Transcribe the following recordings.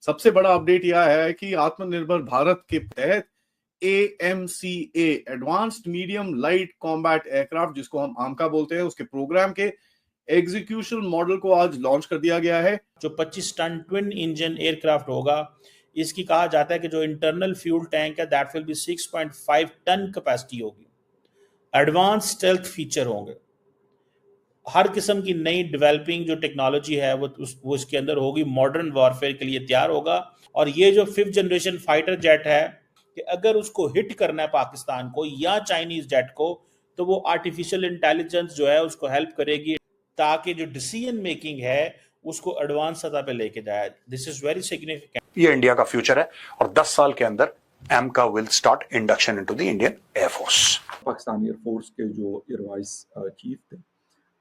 सबसे बड़ा अपडेट यह है कि आत्मनिर्भर भारत के तहत AMCA advanced medium light combat aircraft, जिसको हम आमका बोलते हैं, उसके प्रोग्राम के एग्जीक्यूशन मॉडल को आज लॉन्च कर दिया गया है। जो 25 टन ट्विन इंजन एयरक्राफ्ट होगा, इसकी कहा जाता है कि जो इंटरनल फ्यूल टैंक है that will be 6.5 ton capacity होगी। एडवांस स्टेल्थ फीचर होंगे, हर किस्म की नई डेवलपिंग जो टेक्नोलॉजी है वो इसके अंदर होगी, मॉडर्न वॉरफेयर के लिए तैयार होगा। और ये जो 5th जनरेशन फाइटर जेट है कि अगर उसको हिट करना है पाकिस्तान को या चाइनीज जेट को, तो वो आर्टिफिशियल इंटेलिजेंस जो है उसको हेल्प करेगी ताकि जो डिसीजन मेकिंग है उसको एडवांस सतह पे लेके जाए। This is very significant. ये इंडिया का फ्यूचर है और 10 साल के अंदर AMCA will start induction into the Indian air force. Pakistan air force के जो एयर वाइस चीफ थे,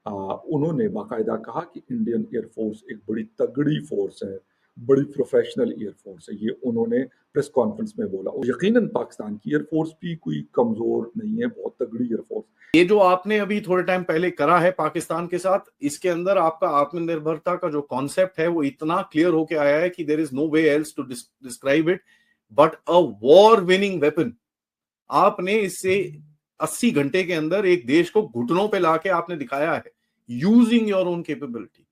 उन्होंने बाकायदा कहा कि इंडियन एयरफोर्स एक बड़ी तगड़ी फोर्स है, बड़ी प्रोफेशनल एयरफोर्स है। ये उन्होंने प्रेस कॉन्फ्रेंस में बोला। और यकीनन पाकिस्तान की एयरफोर्स भी कोई कमजोर नहीं है, बहुत तगड़ी एयरफोर्स। ये जो आपने अभी थोड़े टाइम पहले करा है पाकिस्तान के साथ, इसके अंदर आपका आत्मनिर्भरता का जो कॉन्सेप्ट है वो इतना क्लियर होके आया है कि there is no way else to describe it but a war winning weapon. आपने इससे 80 घंटे के अंदर एक देश को घुटनों पे लाके आपने दिखाया है, यूजिंग योर ओन कैपेबिलिटी।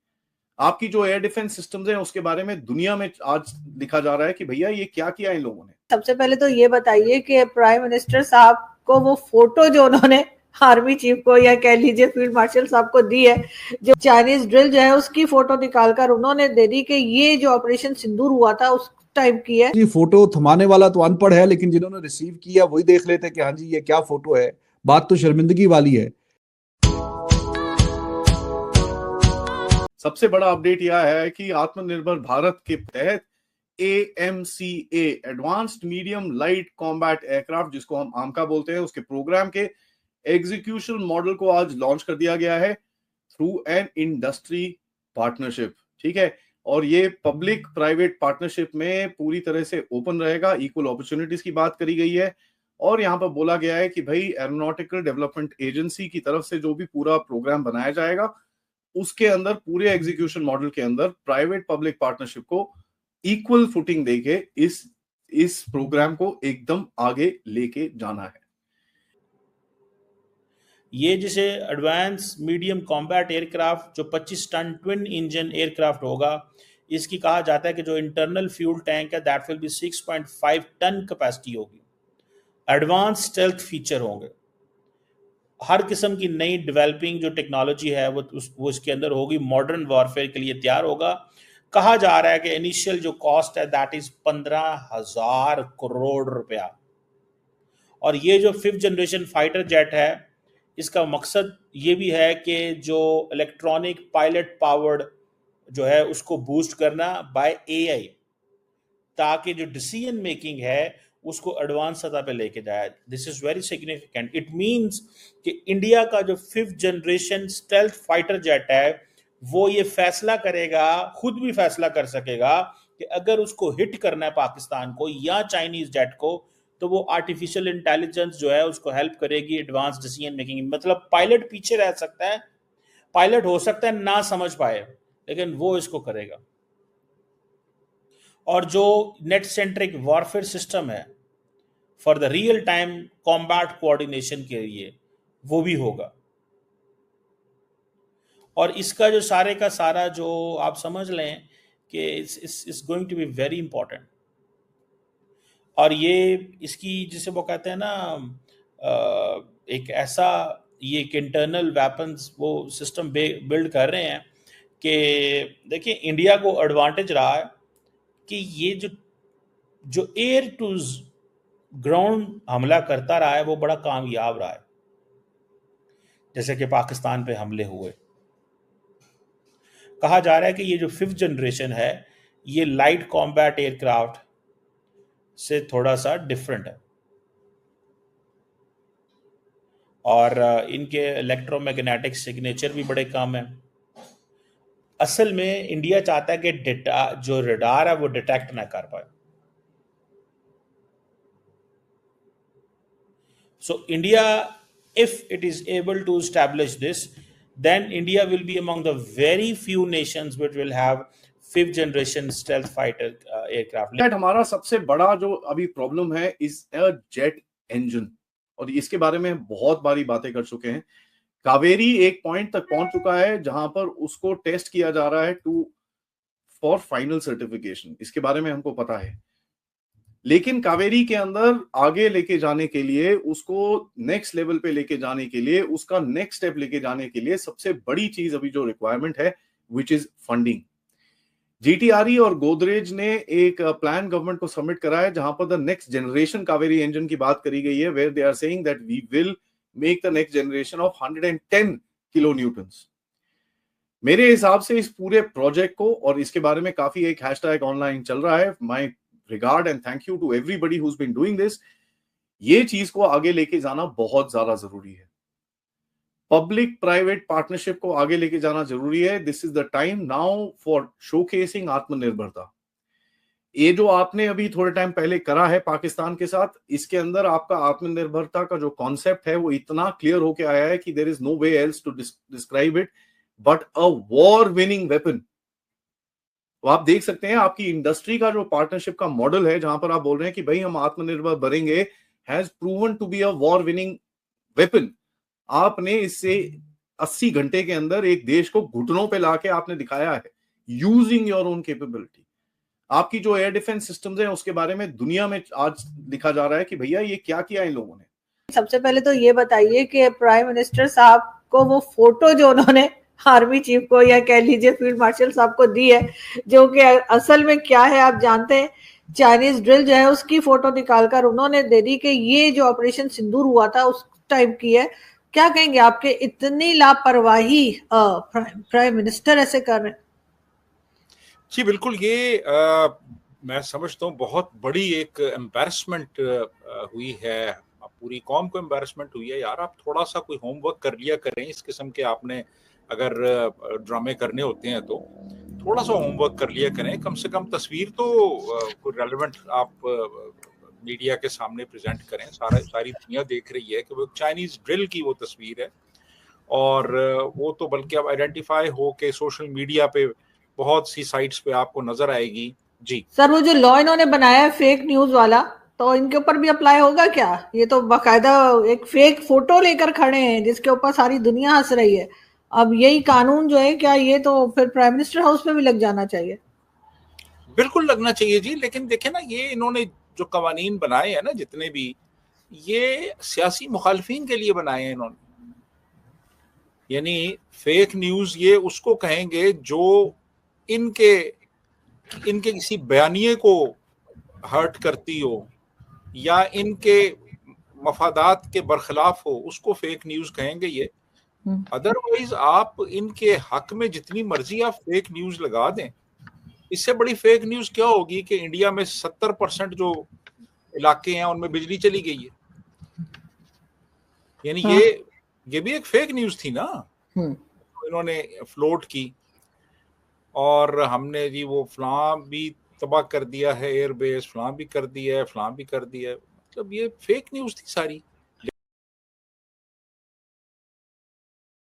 आपकी जो एयर डिफेंस सिस्टम्स हैं उसके बारे में दुनिया में आज लिखा जा रहा है कि भैया ये क्या किया इन लोगों ने। सबसे पहले तो ये बताइए कि प्राइम मिनिस्टर साहब को वो फोटो जो उन्होंने आर्मी चीफ को या कह लीजिए फील्ड मार्शल साहब को दी है, जो चाइनीज ड्रिल जो है उसकी फोटो निकालकर उन्होंने दे दी कि ये जो ऑपरेशन सिंदूर हुआ था उस टाइम की है। जी, फोटो थमाने वाला तो अनपढ़ है, लेकिन जिन्होंने रिसीव किया वही देख लेते कि हाँ जी ये क्या फोटो है। बात तो शर्मिंदगी वाली है। सबसे बड़ा अपडेट यह है कि आत्मनिर्भर भारत के तहत AMCA advanced medium light combat aircraft, जिसको हम आमका बोलते हैं, उसके प्रोग्राम के एग्जीक्यूशन मॉडल को आज लॉन्च कर दिया गया है थ्रू एन इंडस्ट्री पार्टनरशिप। ठीक है, और ये पब्लिक प्राइवेट पार्टनरशिप में पूरी तरह से ओपन रहेगा। इक्वल अपॉर्चुनिटीज की बात करी गई है और यहाँ पर बोला गया है कि भाई एरोनॉटिकल डेवलपमेंट एजेंसी की तरफ से जो भी पूरा प्रोग्राम बनाया जाएगा उसके अंदर पूरे एग्जीक्यूशन मॉडल के अंदर प्राइवेट पब्लिक पार्टनरशिप को इक्वल फुटिंग देके इस प्रोग्राम को एकदम आगे लेके जाना है। ये जिसे एडवांस मीडियम कॉम्बैट एयरक्राफ्ट जो 25 टन ट्विन इंजन एयरक्राफ्ट होगा, इसकी कहा जाता है कि जो इंटरनल फ्यूल टैंक है that will be 6.5 ton capacity होगी। एडवांस स्टेल्थ फीचर होंगे, हर किस्म की नई डेवलपिंग जो टेक्नोलॉजी है वो इसके अंदर होगी, मॉडर्न वॉरफेयर के लिए तैयार होगा। कहा जा रहा है कि इनिशियल जो कॉस्ट है दैट इज 15,000 करोड़ रुपया। और ये जो 5th जनरेशन फाइटर जेट है, इसका मकसद ये भी है कि जो इलेक्ट्रॉनिक पायलट पावर्ड जो है उसको बूस्ट करना बाय AI, ताकि जो डिसीजन मेकिंग है उसको एडवांस सतह पे लेके जाए। This is very significant. It means कि इंडिया का जो 5th generation stealth fighter jet है वो ये फैसला करेगा, खुद भी फैसला कर सकेगा कि अगर उसको हिट करना है पाकिस्तान को या चाइनीज जेट को, तो वो आर्टिफिशियल इंटेलिजेंस जो है उसको हेल्प करेगी एडवांस डिसीजन मेकिंग। मतलब पायलट पीछे रह सकता है, पायलट हो सकता है ना समझ पाए, लेकिन वो इसको करेगा। और जो नेट सेंट्रिक वॉरफेयर सिस्टम है for the real time combat coordination के लिए वो भी होगा। और इसका जो सारे का सारा जो आप समझ लें कि it's going to be very important. और ये इसकी जिसे वो कहते हैं ना एक ऐसा ये एक इंटरनल वेपन्स वो सिस्टम बिल्ड कर रहे हैं कि देखिए इंडिया को एडवांटेज रहा है कि ये जो एयर टू ग्राउंड हमला करता रहा है वो बड़ा कामयाब रहा है। जैसे कि पाकिस्तान पे हमले हुए, कहा जा रहा है कि ये जो 5th जनरेशन है ये लाइट कॉम्बैट एयरक्राफ्ट से थोड़ा सा डिफरेंट है और इनके इलेक्ट्रोमैग्नेटिक सिग्नेचर भी बड़े कम है। असल में इंडिया चाहता है कि जो रडार है वो डिटेक्ट ना कर पाए। So India, if it is able to establish this, then India will be among the very few nations which will have 5th generation stealth fighter aircraft. हमारा सबसे बड़ा जो अभी प्रॉब्लम है इज अ जेट इंजन, और इसके बारे में बहुत बारी बातें कर चुके हैं। कावेरी एक पॉइंट तक पहुंच चुका है जहां पर उसको टेस्ट किया जा रहा है फॉर फाइनल सर्टिफिकेशन, इसके बारे में हमको पता है। लेकिन कावेरी के अंदर आगे लेके जाने के लिए, उसको नेक्स्ट लेवल पे लेके जाने के लिए, उसका नेक्स्ट स्टेप लेके जाने के लिए सबसे बड़ी चीज अभी जो रिक्वायरमेंट है विच इज फंडिंग। जीटीआरई और गोदरेज ने एक प्लान गवर्नमेंट को सबमिट करा है जहां पर the next generation Kaveri engine की बात करी गई है, where they are saying that we will make the next generation of 110 kilo newtons. मेरे हिसाब से इस पूरे प्रोजेक्ट को, और इसके बारे में काफी एक हैशटैग ऑनलाइन चल रहा है, my regard and thank you to everybody who has been doing this, ये चीज को आगे लेके जाना बहुत ज्यादा जरूरी है। पब्लिक प्राइवेट पार्टनरशिप को आगे लेके जाना जरूरी है। This is the time now for showcasing आत्मनिर्भरता। ये जो आपने अभी थोड़े टाइम पहले करा है पाकिस्तान के साथ, इसके अंदर आपका आत्मनिर्भरता का जो कॉन्सेप्ट है वो इतना क्लियर होके आया है कि there is no way else to describe it but a war winning weapon. तो आप देख सकते हैं आपकी इंडस्ट्री का जो पार्टनरशिप का मॉडल है, जहां पर आप बोल रहे हैं कि भाई हम आत्मनिर्भर बनेंगे, has proven to be a war winning weapon. आपने इससे 80 घंटे के अंदर एक देश को घुटनों पे लाके आपने दिखाया है, यूजिंग योर ओन कैपेबिलिटी। आपकी जो एयर डिफेंस सिस्टम्स हैं उसके बारे में दुनिया में आज लिखा जा रहा है कि भैया ये क्या किया इन लोगों ने। सबसे पहले तो ये बताइए कि प्राइम मिनिस्टर साहब को वो फोटो जो उन्होंने आर्मी चीफ को या कह लीजिए फील्ड मार्शल साहब को दी है, जो कि असल में क्या है आप जानते हैं, चाइनीज ड्रिल जो है उसकी फोटो निकालकर उन्होंने दे दी कि ये जो ऑपरेशन सिंदूर हुआ था उस टाइप की है। क्या कहेंगे आपके इतनी लापरवाही प्राइम मिनिस्टर ऐसे कर रहे हैं? जी बिल्कुल, ये मैं समझता हूँ बहुत बड़ी एक एम्बैरसमेंट हुई है, पूरी कौम को एम्बैरसमेंट हुई है। यार आप थोड़ा सा कोई होमवर्क कर लिया करें, इस किस्म के आपने अगर ड्रामे करने होते हैं तो थोड़ा सा होमवर्क कर लिया करें। कम से कम तस्वीर तो कोई रेलेवेंट आप मीडिया के सामने प्रेजेंट करें। सारी दुनिया देख रही है कि वो चाइनीज ड्रिल की वो तस्वीर है, और वो तो बल्कि अब आइडेंटिफाई हो के सोशल मीडिया पे बहुत सी साइट्स पे आपको नजर आएगी। जी सर, वो जो लॉ इन्होंने बनाया है फेक न्यूज वाला, तो इनके ऊपर भी अप्लाई होगा क्या? ये तो बाकायदा एक फेक फोटो लेकर खड़े हैं जिसके ऊपर सारी दुनिया हंस रही है। अब यही कानून जो है, क्या ये तो फिर प्राइम मिनिस्टर हाउस में भी लग जाना चाहिए? बिल्कुल लगना चाहिए जी, लेकिन देखें ना, ये इन्होंने जो कवानीन बनाए हैं ना जितने भी, ये सियासी मुखालफिन के लिए बनाए हैं इन्होंने। यानी फेक न्यूज ये उसको कहेंगे जो इनके किसी बयानिए को हर्ट करती हो या इनके मफादात के बरखिलाफ हो, उसको फेक न्यूज कहेंगे ये। अदरवाइज आप इनके हक में जितनी मर्जी आप फेक न्यूज लगा दें, इससे बड़ी फेक न्यूज क्या होगी कि इंडिया में 70% जो इलाके हैं उनमें बिजली चली गई है। यानी ये भी एक फेक न्यूज थी ना, इन्होंने फ्लोट की, और हमने जी वो फलां भी तबाह कर दिया है, एयरबेस फलां भी कर दिया है, फलां भी कर दिया है। मतलब ये फेक न्यूज थी सारी।